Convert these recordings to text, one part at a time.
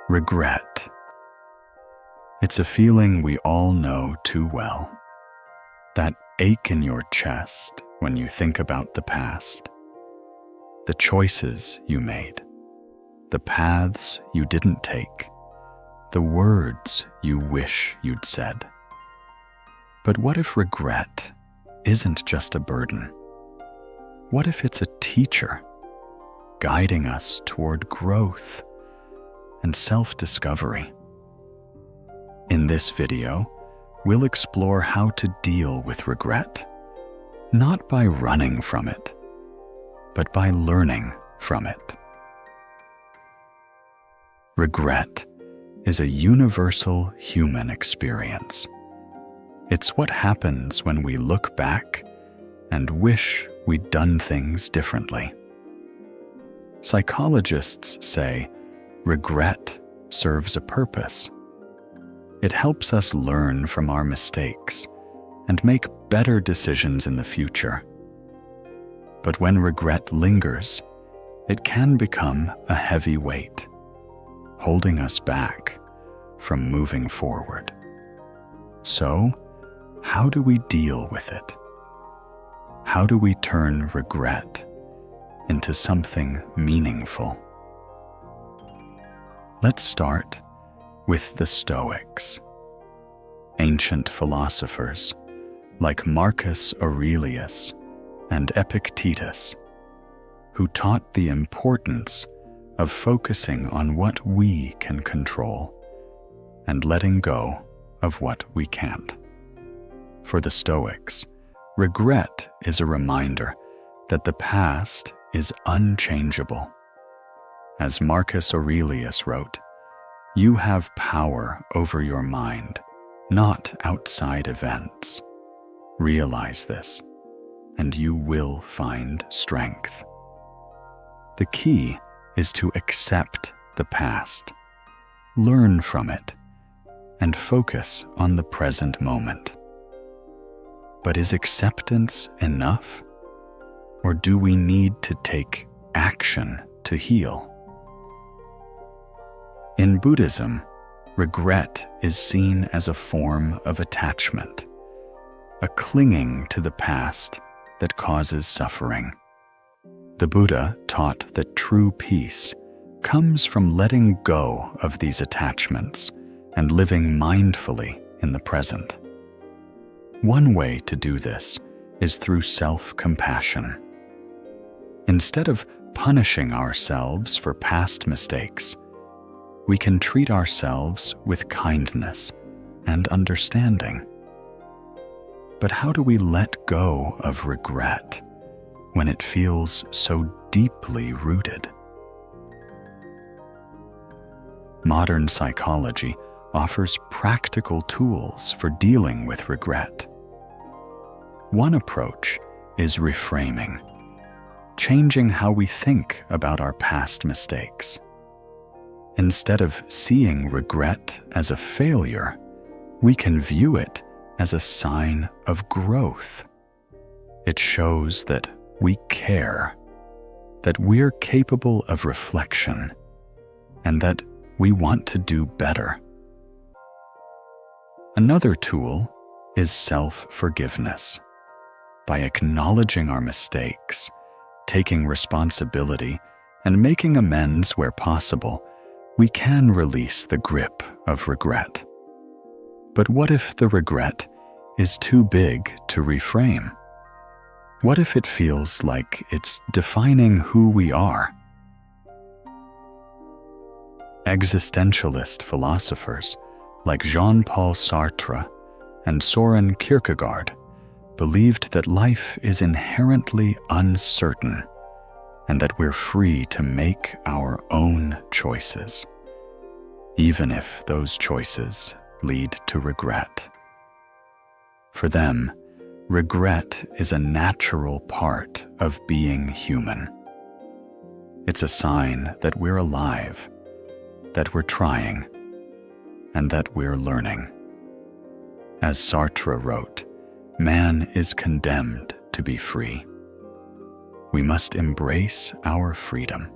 Regret. It's a feeling we all know too well. That ache in your chest when you think about the past. The choices you made. The paths you didn't take. The words you wish you'd said. But what if regret isn't just a burden? What if it's a teacher guiding us toward growth and self-discovery? In this video, we'll explore how to deal with regret, not by running from it, but by learning from it. Regret is a universal human experience. It's what happens when we look back and wish we'd done things differently. Psychologists say regret serves a purpose. It helps us learn from our mistakes and make better decisions in the future. But when regret lingers, it can become a heavy weight, holding us back from moving forward. So, how do we deal with it? How do we turn regret into something meaningful? Let's start with the Stoics, ancient philosophers like Marcus Aurelius and Epictetus, who taught the importance of focusing on what we can control and letting go of what we can't. For the Stoics, regret is a reminder that the past is unchangeable. As Marcus Aurelius wrote, "You have power over your mind, not outside events. Realize this, and you will find strength." The key is to accept the past, learn from it, and focus on the present moment. But is acceptance enough? Or do we need to take action to heal? In Buddhism, regret is seen as a form of attachment, a clinging to the past that causes suffering. The Buddha taught that true peace comes from letting go of these attachments and living mindfully in the present. One way to do this is through self-compassion. Instead of punishing ourselves for past mistakes, we can treat ourselves with kindness and understanding. But how do we let go of regret when it feels so deeply rooted? Modern psychology offers practical tools for dealing with regret. One approach is reframing, changing how we think about our past mistakes. Instead of seeing regret as a failure, we can view it as a sign of growth. It shows that we care, that we're capable of reflection, and that we want to do better. Another tool is self-forgiveness. By acknowledging our mistakes, taking responsibility, and making amends where possible, we can release the grip of regret. But what if the regret is too big to reframe? What if it feels like it's defining who we are? Existentialist philosophers like Jean-Paul Sartre and Soren Kierkegaard believed that life is inherently uncertain and that we're free to make our own choices, even if those choices lead to regret. For them, regret is a natural part of being human. It's a sign that we're alive, that we're trying, and that we're learning. As Sartre wrote, man is condemned to be free. We must embrace our freedom,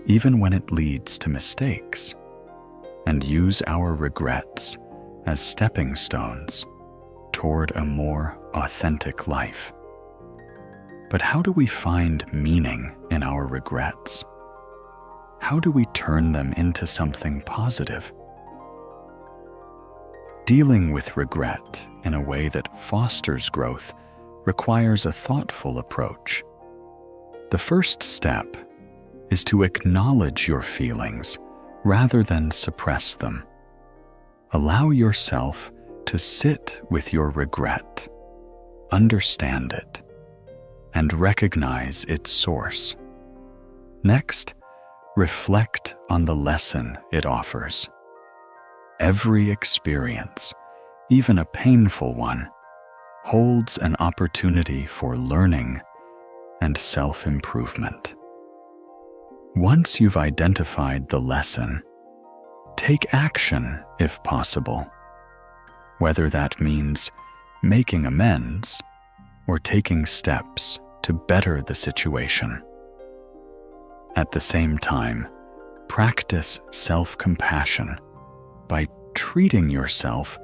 even when it leads to mistakes, and use our regrets as stepping stones toward a more authentic life. But how do we find meaning in our regrets? How do we turn them into something positive? Dealing with regret in a way that fosters growth requires a thoughtful approach. The first step is to acknowledge your feelings rather than suppress them. Allow yourself to sit with your regret, understand it, and recognize its source. Next, reflect on the lesson it offers. Every experience, even a painful one, holds an opportunity for learning and self-improvement. Once you've identified the lesson, take action if possible, whether that means making amends or taking steps to better the situation. At the same time, practice self-compassion by treating yourself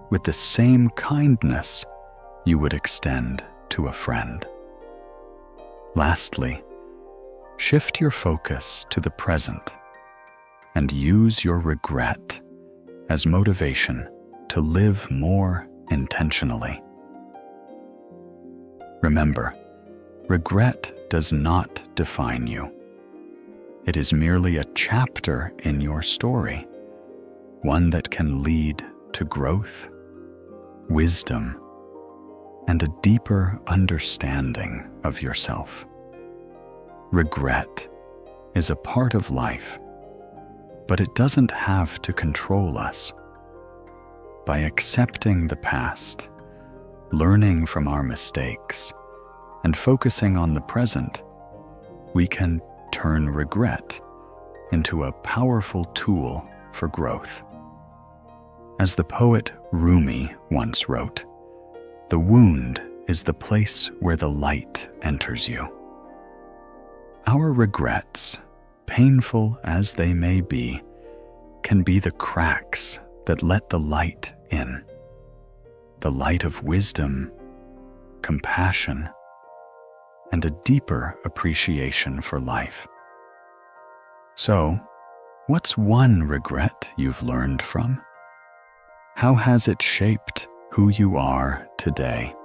with the same kindness you would extend to a friend. Lastly, shift your focus to the present and use your regret as motivation to live more intentionally. Remember, regret does not define you. It is merely a chapter in your story, one that can lead to growth, wisdom, and a deeper understanding of yourself. Regret is a part of life, but it doesn't have to control us. By accepting the past, learning from our mistakes, and focusing on the present, we can turn regret into a powerful tool for growth. As the poet Rumi once wrote, "The wound is the place where the light enters you." Our regrets, painful as they may be, can be the cracks that let the light in. The light of wisdom, compassion, and a deeper appreciation for life. So, what's one regret you've learned from? How has it shaped who you are today?